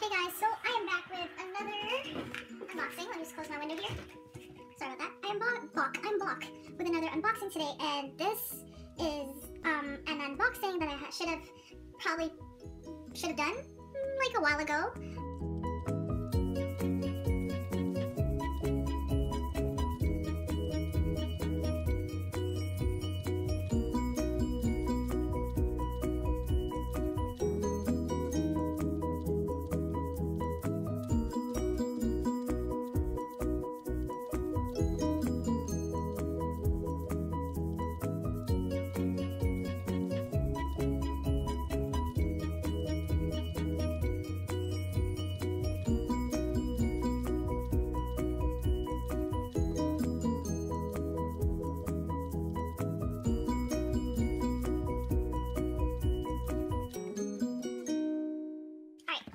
Hey guys, so I am back with another unboxing. Let me just close my window here. Sorry about that. I'm back with another unboxing today, and this is an unboxing that I should have done like a while ago.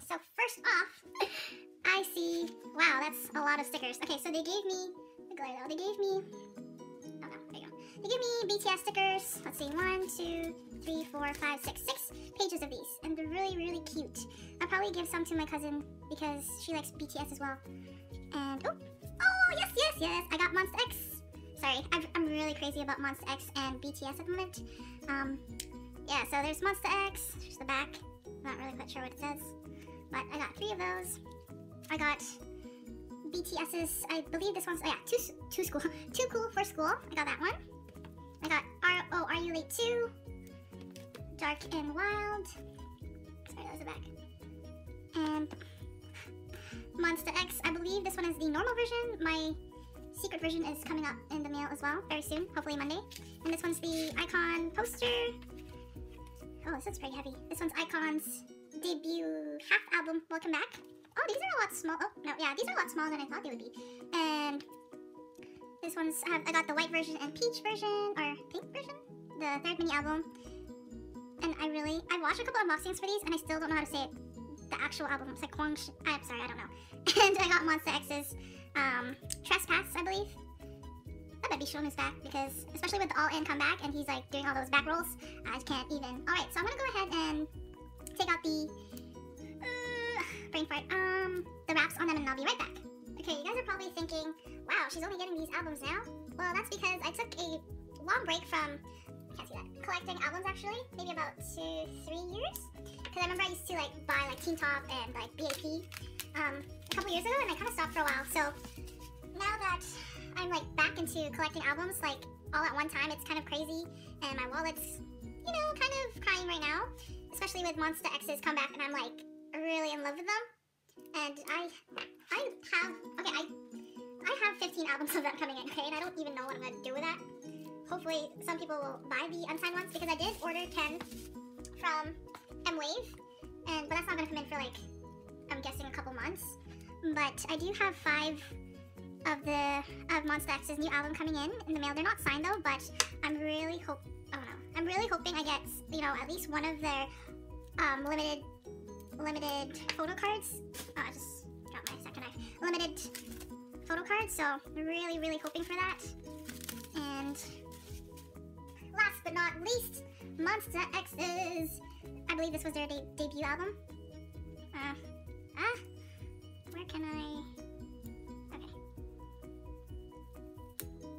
So first off, I see, wow, that's a lot of stickers. Okay, so they gave me, they gave me BTS stickers. Let's see, 1, 2, 3, 4, 5, 6 pages of these, and they're really, really cute. I'll probably give some to my cousin because she likes BTS as well. And, oh, yes, I got Monsta X. Sorry, I'm really crazy about Monsta X and BTS at the moment. Yeah, so there's Monsta X, there's the back. Not really quite sure what it says. But I got 3 of those. I got BTS's, I believe this one's, oh yeah, Too Cool for School. I got that one. I got Are You Late Too? Dark and Wild. Sorry, that was the back. And Monsta X, I believe this one is the normal version. My secret version is coming up in the mail as well, very soon, hopefully Monday. And this one's the iKON poster. Oh, this one's pretty heavy. This one's iKON's debut half album, Welcome Back. Oh, these are a lot small. Oh, no, yeah, these are a lot smaller than I thought they would be. And this one's, I got the white version and peach version, or pink version, the third mini album. And I watched a couple unboxings for these, and I still don't know how to say it. The actual album, it's like I'm sorry, I don't know. And I got Monsta X's Trespass, I believe. I might be showing his back, because, especially with the All In comeback, and he's like doing all those back rolls, I just can't even. Alright, so I'm gonna go ahead and take out the brain fart, the wraps on them, and I'll be right back. Okay, you guys are probably thinking, wow, she's only getting these albums now? Well, that's because I took a long break from, can't see that, collecting albums actually, maybe about 2-3 years. Because I remember I used to like buy like Teen Top and like BAP a couple years ago, and I kind of stopped for a while. So now that I'm like back into collecting albums like all at one time, it's kind of crazy, and my wallet's, you know, kind of crying right now. Especially with Monsta X's comeback, and I'm like really in love with them. And I have 15 albums of them coming in, okay? And I don't even know what I'm gonna do with that. Hopefully some people will buy the unsigned ones, because I did order 10 from M-Wave, but that's not gonna come in for like, I'm guessing a couple months. But I do have 5 of Monsta X's new album coming in the mail. They're not signed though, but I'm really hoping I get, you know, at least one of their limited photo cards. Oh, I just dropped my second knife. Limited photo cards, so really hoping for that. And last but not least, Monsta X's, I believe this was their debut album. Where can I,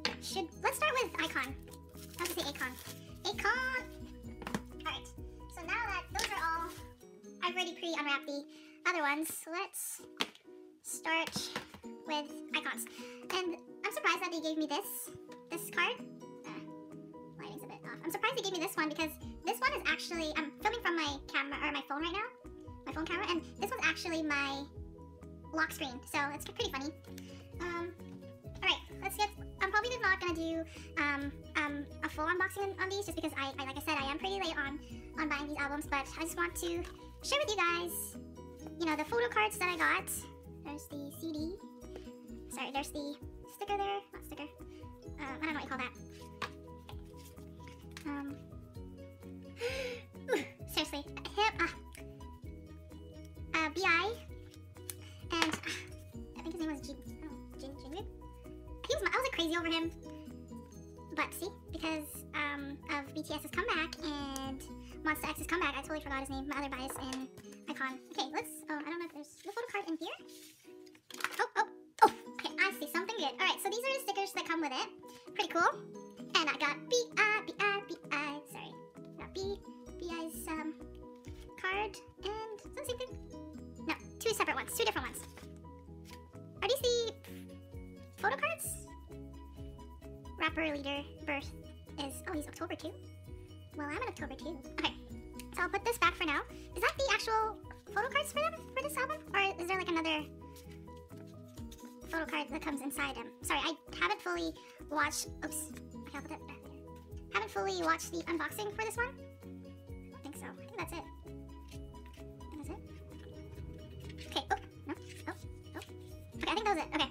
okay. Let's start with iKON. I have to say iKON. Alright, so now that those are all, I've already pre-unwrapped the other ones, so let's start with iKON's. And I'm surprised that they gave me this card. Lighting's a bit off. I'm surprised they gave me this one, because this one is actually, I'm filming from my camera, or my phone right now, my phone camera, and this one's actually my lock screen, so it's pretty funny. Alright, let's get, I'm probably not gonna do a full unboxing on these, just because like I said, I am pretty late on buying these albums, but I just want to share with you guys, you know, the photo cards that I got. There's the CD. Sorry, there's the sticker there. Not sticker. I don't know what you call that. Seriously. BI. And I think his name was Jingu. I was like crazy over him. But see, because of BTS's comeback and Monsta X's comeback, I totally forgot his name, my other bias in icon. Okay, let's, I don't know if there's the photo card in here. Oh, okay, I see something good. Alright, so these are the stickers that come with it. Pretty cool. And I got B-I, sorry. I got B-I-'s card, and is that the same thing? No, two separate ones, two different ones. Are these the photo cards? Rapper leader birth is, oh, he's October too? Well, I'm in October too. Okay, so I'll put this back for now. Is that the actual photo cards for them, for this album? Or is there like another photo card that comes inside them? Sorry, I haven't fully watched, oops, okay, I'll put that back there. Haven't fully watched the unboxing for this one. I don't think so. I think that's it. I think that's it. Okay, oh, no, oh. Okay, I think that was it. Okay,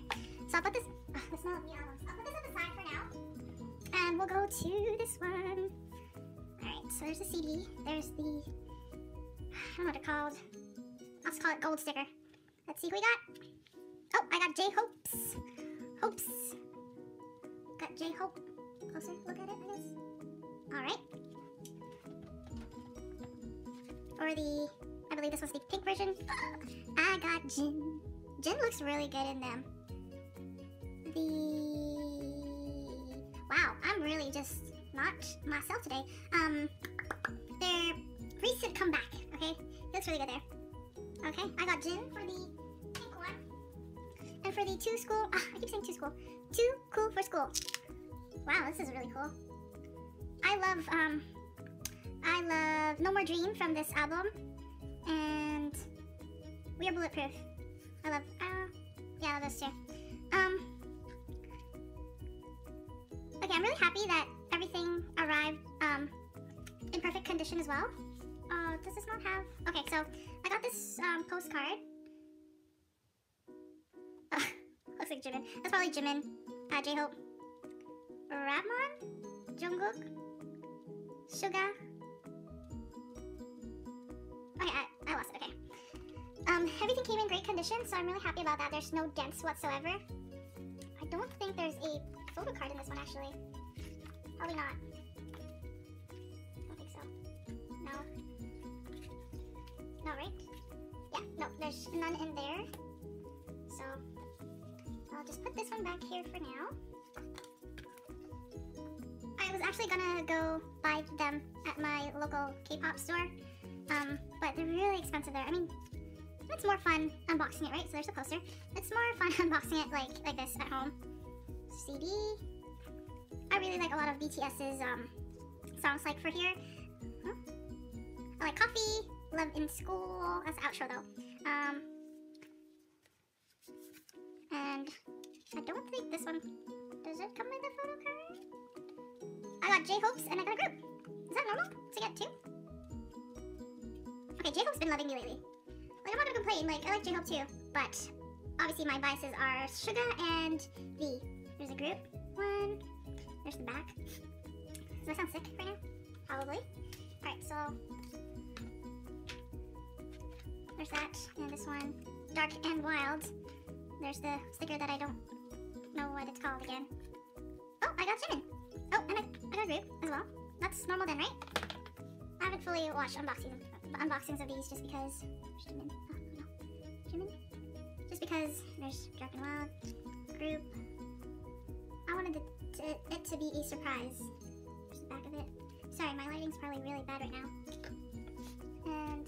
so I'll put this, that's not the albums. I'll put this on the side for now. And we'll go to this one. Alright, so there's the CD. There's the, I don't know what they're called. I'll just call it gold sticker. Let's see who we got. Oh, I got J-Hope's. Got J-Hope. Closer look at it, I guess. Alright. Or the, I believe this was the pink version. I got Jin. Jin looks really good in them. Wow, I'm really just not myself today. Their recent comeback, okay? He looks really good there. Okay, I got Jin for the pink one. And for the Too School, I keep saying Too School. Too Cool for School. Wow, this is really cool. I love No More Dream from this album. And We Are Bulletproof. I love, yeah, I love those two. Okay, I'm really happy that everything arrived, in perfect condition as well. Does this not have, okay, so I got this, postcard. Looks like Jimin. That's probably Jimin, J-Hope. Rapmon? Jungkook? Suga? Okay, I lost it, okay. Everything came in great condition, so I'm really happy about that. There's no dents whatsoever. I don't think there's a photo card in this one, actually. Probably not. I don't think so. No. No, right? Yeah, no, there's none in there. So, I'll just put this one back here for now. I was actually gonna go buy them at my local K-pop store, but they're really expensive there. I mean, it's more fun unboxing it, right? So there's the poster. It's more fun unboxing it like this at home. CD. I really like a lot of BTS's songs, like For Here. Huh? I like Coffee, Love in School. That's the outro though. And I don't think this one, does it come with a photo card? I got J-Hope's and I got a group. Is that normal to get two? Okay, J-Hope's been loving me lately. Like, I'm not gonna complain, like, I like J-Hope too, but obviously my biases are Suga and V. There's a group one, there's the back. Does that sound sick right now? Probably. Alright, so there's that, and this one, Dark and Wild. There's the sticker that I don't know what it's called again. Oh, I got Jimin. Oh, and I got a group as well. That's normal then, right? I haven't fully watched unboxings of these just because. There's Jimin. Oh, no. Jimin? Just because there's Dark and Wild, group. I wanted it to be a surprise. There's the back of it. Sorry, my lighting's probably really bad right now. And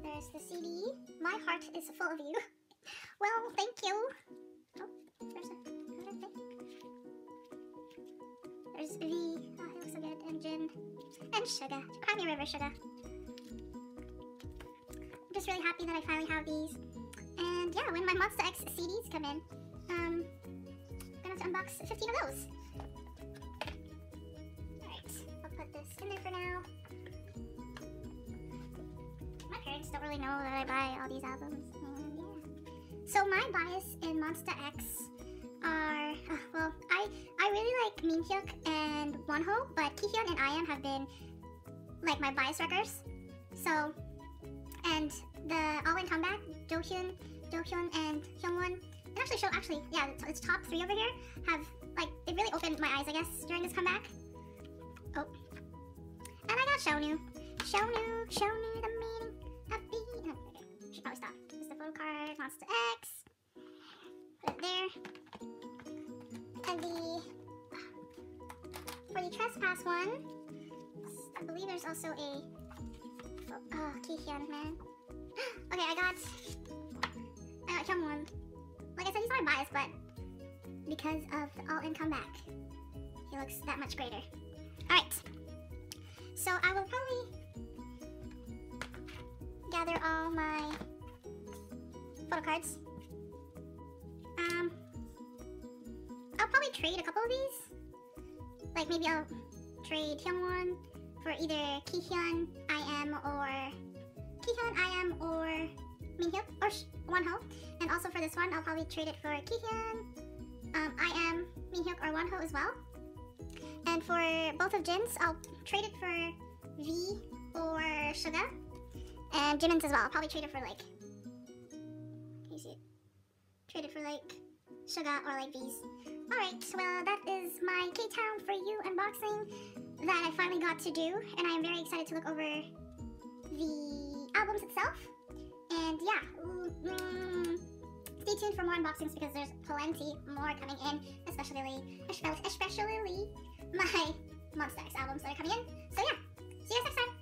there's the CD. My heart is full of you. Well, thank you. Oh, there's another thing. There's V. Oh, he looks so good. And Jin. And Suga. Cry me a river, Suga. I'm just really happy that I finally have these. And yeah, when my Monster X CDs come in, I'm gonna have to unbox 15 of those. Alright, I'll put this in there for now. My parents don't really know that I buy all these albums. And yeah. So my bias in Monster X are, well, I really like Minhyuk and Wonho, but Kihyun and IM have been like my bias wreckers. So, and the all-in comeback, Dohyun and Hyungwon, and actually, yeah, it's top 3 over here, have, like, they really opened my eyes, I guess, during this comeback. Oh. And I got Shownu. Shownu, the meaning of being photo card, Monster X. Put it there. And for the Trespass one, I believe there's also a Kihyun, man. Okay, I got Hyungwon. Like I said, he's not biased, but because of the all-in comeback, he looks that much greater. Alright, so I will probably gather all my photo cards. I'll probably trade a couple of these. Like maybe I'll trade Hyungwon for either Kihyun, IM, or Minhyuk, or Wonho. And also for this one, I'll probably trade it for Kihyun, IM, Minhyuk, or Wonho as well. And for both of Jin's, I'll trade it for V or Suga. And Jimin's as well. I'll probably trade it for like, can you see it? Trade it for like Suga or like V's. Alright, well that is my K-Town for You unboxing that I finally got to do. And I'm very excited to look over the albums itself. And yeah, stay tuned for more unboxings because there's plenty more coming in, especially my Monsta X albums that are coming in. So yeah, see you guys next time.